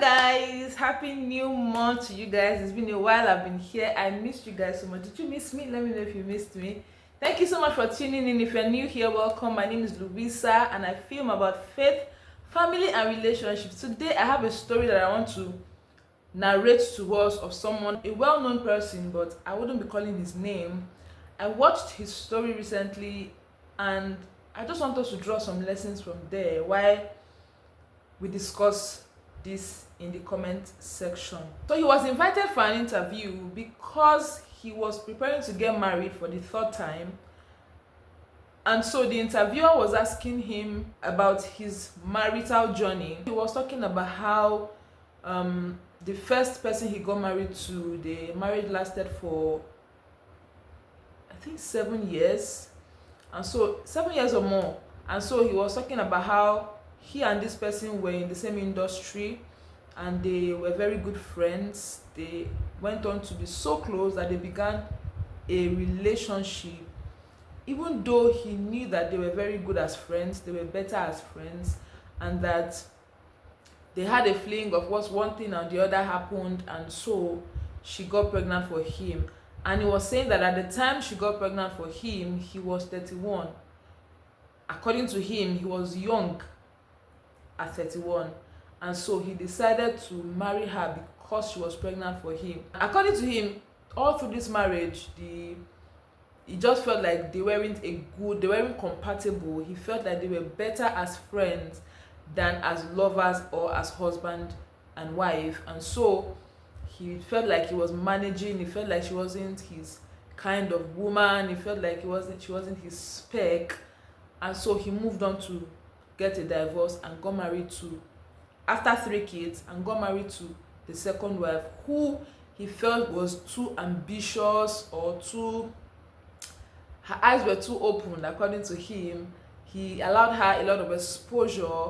Guys, happy new month to you guys. It's been a while I've been here. I missed you guys so much. Did you miss me? Let me know if you missed me. Thank you so much for tuning in. If you're new here, welcome. My name is Louisa and I film about faith, family and relationships. Today I have a story that I want to narrate to us of someone, a well-known person, but I wouldn't be calling his name. I watched his story recently and I just want us to draw some lessons from there while we discuss this in the comment section. So he was invited for an interview because he was preparing to get married for the third time. And so the interviewer was asking him about his marital journey. He was talking about how the first person he got married to, the marriage lasted for I think 7 years. And so 7 years or more. And so he was talking about how he and this person were in the same industry and they were very good friends. They went on to be so close that they began a relationship. Even though he knew that they were very good as friends, they were better as friends, and that they had a feeling of what one thing and the other happened, and so she got pregnant for him. And he was saying that at the time she got pregnant for him, he was 31. According to him, he was young at 31, and so he decided to marry her because she was pregnant for him. According to him, all through this marriage, he just felt like they weren't compatible. He felt like they were better as friends than as lovers or as husband and wife, and so he felt like he was managing. He felt like she wasn't his kind of woman. He felt like she wasn't his spec, and so he moved on to get a divorce and got married to, after 3 kids, and got married to the second wife, who he felt was too ambitious or her eyes were too open. According to him, he allowed her a lot of exposure,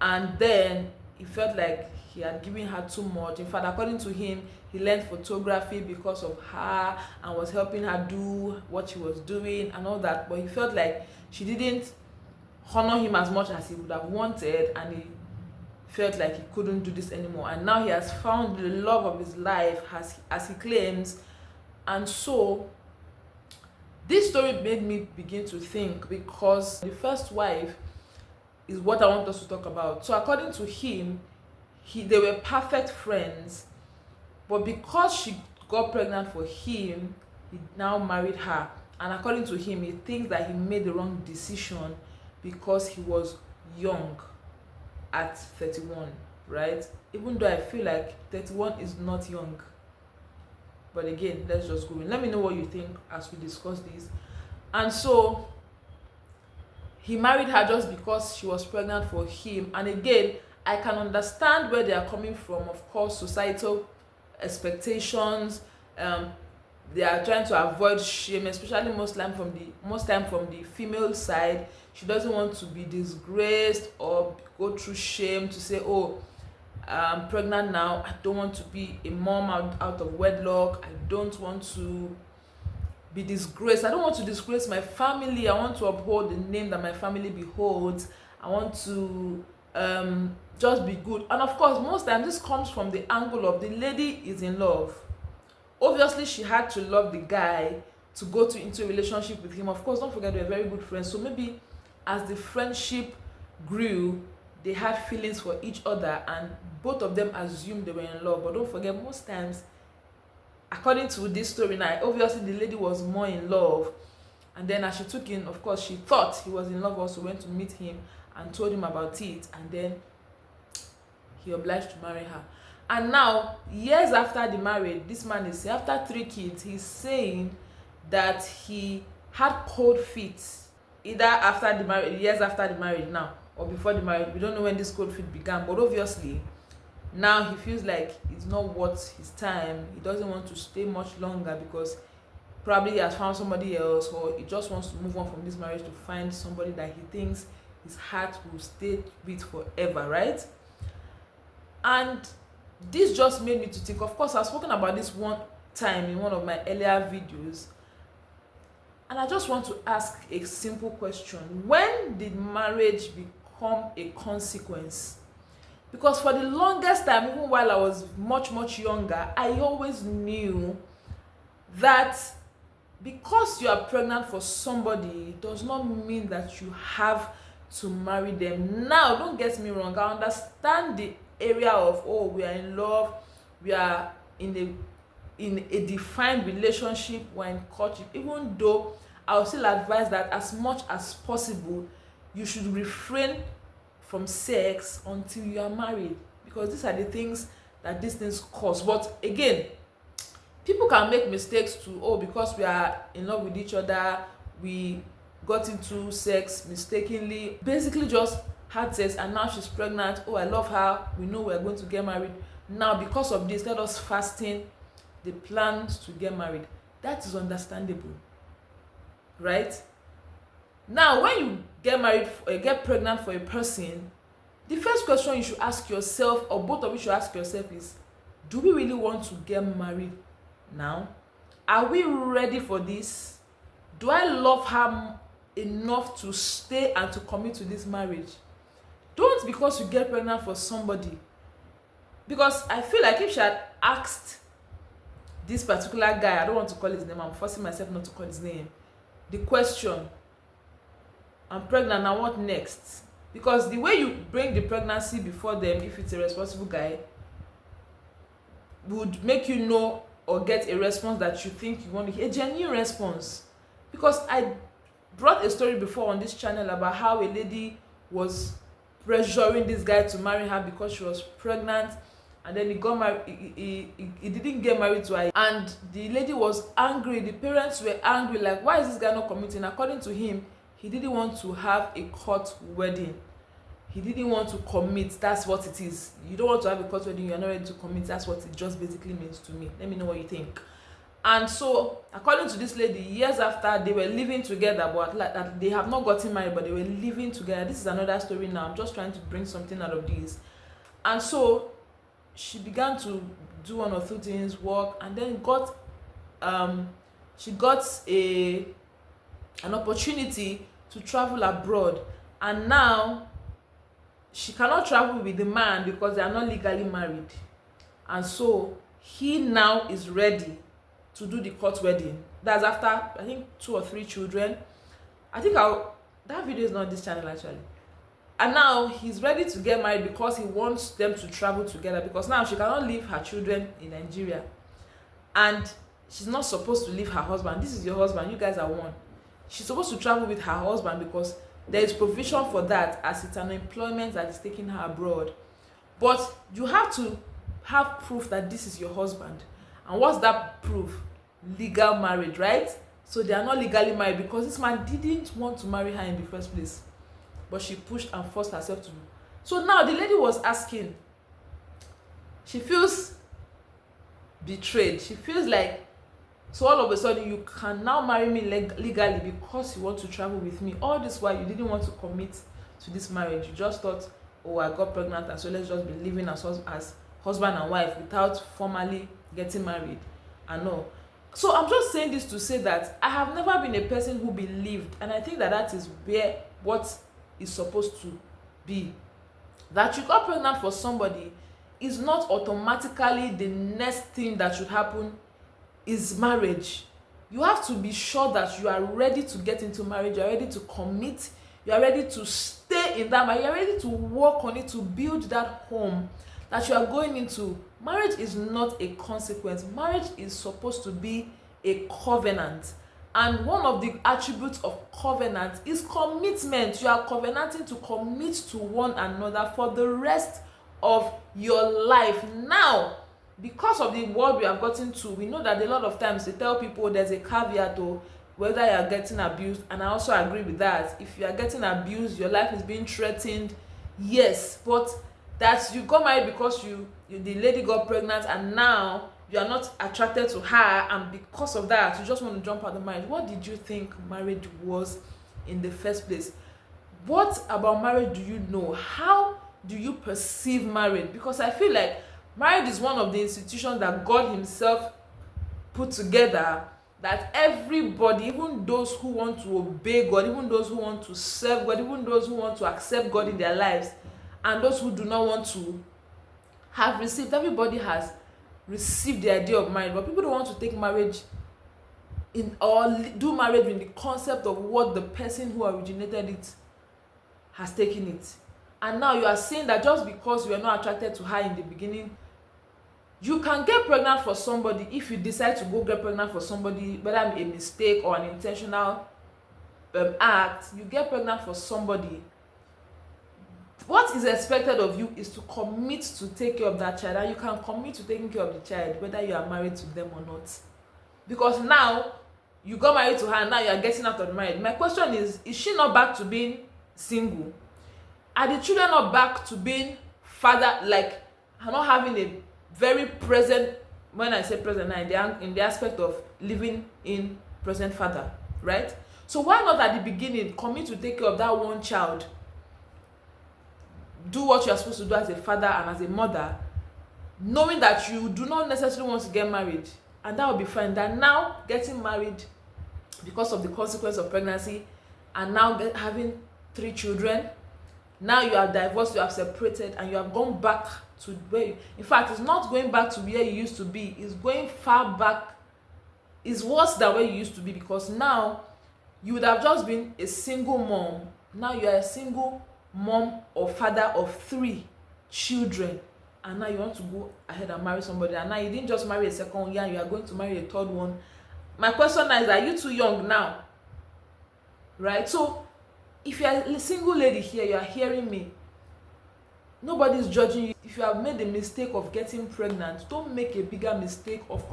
and then he felt like he had given her too much. In fact, according to him, he learned photography because of her and was helping her do what she was doing and all that, but he felt like she didn't honor him as much as he would have wanted, and he felt like he couldn't do this anymore. And now he has found the love of his life, as he claims. And so this story made me begin to think, because the first wife is what I want us to talk about. So according to him, they were perfect friends, but because she got pregnant for him, he now married her. And according to him, he thinks that he made the wrong decision because he was young at 31, right? Even though I feel like 31 is not young. But again, let's just go in. Let me know what you think as we discuss this. And so he married her just because she was pregnant for him. And again, I can understand where they are coming from. Of course, societal expectations. They are trying to avoid shame, especially most time from the female side. She doesn't want to be disgraced or go through shame to say, oh, I'm pregnant now, I don't want to be a mom out of wedlock, I don't want to be disgraced, I don't want to disgrace my family, I want to uphold the name that my family beholds, I want to just be good. And of course, most times this comes from the angle of the lady is in love. Obviously, she had to love the guy to go into a relationship with him. Of course, don't forget, they were very good friends. So maybe as the friendship grew, they had feelings for each other and both of them assumed they were in love. But don't forget, most times, according to this story now, obviously the lady was more in love. And then as she took in, of course, she thought he was in love also, went to meet him and told him about it. And then he obliged to marry her. And now, years after the marriage, this man is, after 3 kids, he's saying that he had cold feet, either after the marriage, years after the marriage now, or before the marriage. We don't know when this cold feet began, but obviously, now he feels like it's not worth his time. He doesn't want to stay much longer because probably he has found somebody else, or he just wants to move on from this marriage to find somebody that he thinks his heart will stay with forever, right? And this just made me to think. Of course, I've spoken about this one time in one of my earlier videos, and I just want to ask a simple question. When did marriage become a consequence? Because for the longest time, even while I was much younger, I always knew that because you are pregnant for somebody does not mean that you have to marry them. Now, don't get me wrong, I understand the area of, oh, we are in love, we are in a defined relationship, we're in courtship. Even though I will still advise that as much as possible you should refrain from sex until you are married, because these are the things that these things cause. But again, people can make mistakes too. Oh, because we are in love with each other, we got into sex mistakenly, basically just had sex, and now she's pregnant. Oh, I love her, we know we're going to get married. Now because of this, let us fasten the plans to get married. That is understandable, right? Now when you get married or get pregnant for a person, the first question you should ask yourself, or both of you should ask yourself, is, do we really want to get married now? Are we ready for this? Do I love her enough to stay and to commit to this marriage? Don't, because you get pregnant for somebody, because I feel like if she had asked this particular guy, I don't want to call his name, I'm forcing myself not to call his name, the question, I'm pregnant, now what next? Because the way you bring the pregnancy before them, if it's a responsible guy, would make you know or get a response that you think you want to hear, a genuine response. Because I brought a story before on this channel about how a lady was pressuring this guy to marry her because she was pregnant, and then he got married, he didn't get married to her, and the lady was angry, the parents were angry, like, why is this guy not committing? According to him, he didn't want to have a court wedding, he didn't want to commit. That's what it is. You don't want to have a court wedding, you're not ready to commit. That's what it just basically means to me. Let me know what you think. And so according to this lady, years after, they were living together, but they have not gotten married, but they were living together. This is another story now, I'm just trying to bring something out of this. And so she began to do one or two things, work, and then she got an opportunity to travel abroad. And now she cannot travel with the man because they are not legally married, and so he now is ready to do the court wedding. That's after, I think, 2 or 3 children. I think that video is not on this channel actually. And now he's ready to get married because he wants them to travel together, because now she cannot leave her children in Nigeria, and she's not supposed to leave her husband. This is your husband, you guys are one. She's supposed to travel with her husband because there is provision for that, as it's an employment that is taking her abroad. But you have to have proof that this is your husband. And what's that proof? Legal marriage, right? So they are not legally married because this man didn't want to marry her in the first place, but she pushed and forced herself to. So now the lady was asking, she feels betrayed. She feels like, so all of a sudden you can now marry me legally because you want to travel with me. All this while you didn't want to commit to this marriage. You just thought, oh, I got pregnant, and so let's just be living as husband and wife without formally getting married. And no. So I'm just saying this to say that I have never been a person who believed, and I think that that is where what is supposed to be, that you got pregnant for somebody is not automatically the next thing that should happen is marriage. You have to be sure that you are ready to get into marriage, you are ready to commit, you are ready to stay in that marriage, you are ready to work on it, to build that home that you are going into. Marriage is not a consequence. Marriage is supposed to be a covenant. And one of the attributes of covenant is commitment. You are covenanting to commit to one another for the rest of your life. Now, because of the world we have gotten to, we know that a lot of times they tell people there's a caveat to whether you are getting abused, and I also agree with that. If you are getting abused, your life is being threatened, yes, but that you got married because the lady got pregnant and now you are not attracted to her, and because of that you just want to jump out of marriage. What did you think marriage was in the first place? What about marriage do you know? How do you perceive marriage? Because I feel like marriage is one of the institutions that God himself put together, that everybody, even those who want to obey God, even those who want to serve God, even those who want to accept God in their lives, and those who do not want to have received. Everybody has received the idea of marriage, but people don't want to take marriage in or do marriage in the concept of what the person who originated it has taken it. And now you are saying that just because you are not attracted to her in the beginning, you can get pregnant for somebody. If you decide to go get pregnant for somebody, whether a mistake or an intentional act, you get pregnant for somebody, what is expected of you is to commit to take care of that child, and you can commit to taking care of the child whether you are married to them or not. Because now you got married to her and now you are getting out of the marriage. My question is she not back to being single? Are the children not back to being father, like not having a very present, when I say present now, in the aspect of living in present father, right? So why not at the beginning commit to take care of that one child, do what you are supposed to do as a father and as a mother, knowing that you do not necessarily want to get married, and that will be fine. Than now getting married because of the consequence of pregnancy, and now having 3 children. Now you are divorced, you have separated, and you have gone back to where you, in fact, it's not going back to where you used to be, it's going far back. It's worse than where you used to be, because now you would have just been a single mom. Now you are a single mom or father of 3 children, and now you want to go ahead and marry somebody, and now you didn't just marry a second one, you are going to marry a 3rd one. My question now is, are you too young now? Right? So if you are a single lady here, you are hearing me, nobody is judging you. If you have made the mistake of getting pregnant, don't make a bigger mistake of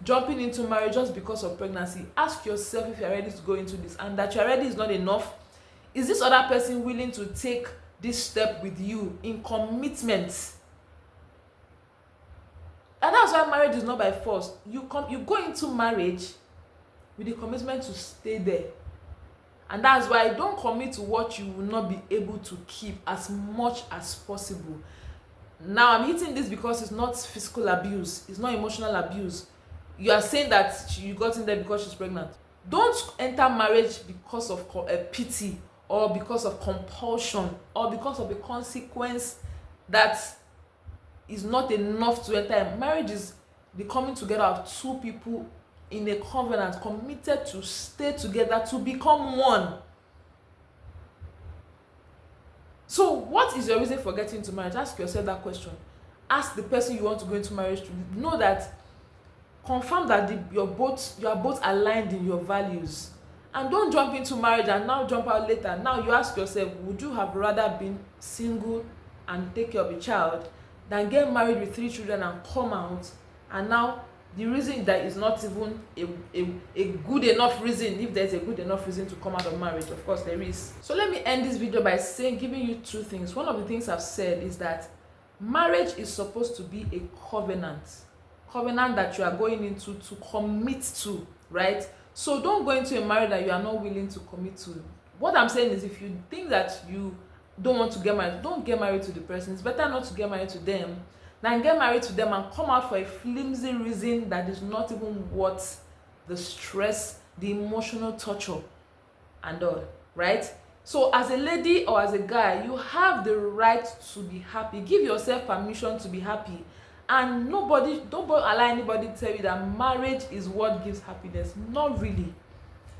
jumping into marriage just because of pregnancy. Ask yourself if you are ready to go into this, and that you are ready is not enough. Is this other person willing to take this step with you in commitment? And that's why marriage is not by force. You go into marriage with the commitment to stay there. And that's why don't commit to what you will not be able to keep as much as possible. Now I'm hitting this because it's not physical abuse, it's not emotional abuse. You are saying that you got in there because she's pregnant. Don't enter marriage because of pity, or because of compulsion, or because of a consequence that is not enough to enter. Marriage is the coming together of 2 people in a covenant, committed to stay together, to become one. So what is your reason for getting into marriage? Ask yourself that question. Ask the person you want to go into marriage to. Know that, confirm that you are both aligned in your values. And don't jump into marriage and now jump out later. Now you ask yourself, would you have rather been single and take care of a child than get married with 3 children and come out, and now the reason that is not even a good enough reason, if there's a good enough reason to come out of marriage? Of course there is. So let me end this video by giving you 2 things. One of the things I've said is that marriage is supposed to be a covenant that you are going into to commit to, right? So don't go into a marriage that you are not willing to commit to. What I'm saying is, if you think that you don't want to get married, don't get married to the person. It's better not to get married to them than get married to them and come out for a flimsy reason that is not even worth the stress, the emotional torture and all, right? So as a lady or as a guy, you have the right to be happy. Give yourself permission to be happy. And don't allow anybody to tell you that marriage is what gives happiness. Not really.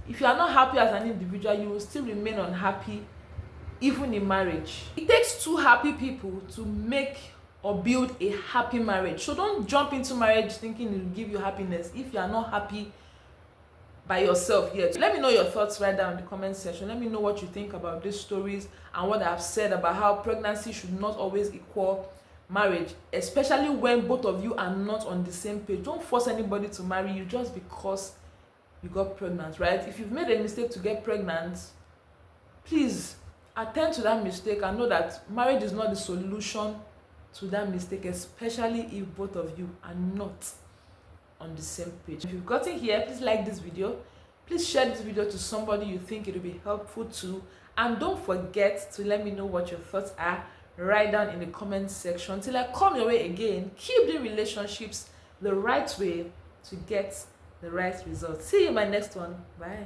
If you are not happy as an individual, you will still remain unhappy even in marriage. It takes 2 happy people to make or build a happy marriage. So don't jump into marriage thinking it will give you happiness if you are not happy by yourself yet. Let me know your thoughts right down in the comment section. Let me know what you think about these stories and what I've said about how pregnancy should not always equal marriage, especially when both of you are not on the same page. Don't force anybody to marry you just because you got pregnant, right? If you've made a mistake to get pregnant, please attend to that mistake and know that marriage is not the solution to that mistake, especially if both of you are not on the same page. If you've gotten here, please like this video. Please share this video to somebody you think it will be helpful to, and don't forget to let me know what your thoughts are right down in the comment section. Till I come your way again, keep the relationships the right way to get the right results. See you in my next one. Bye.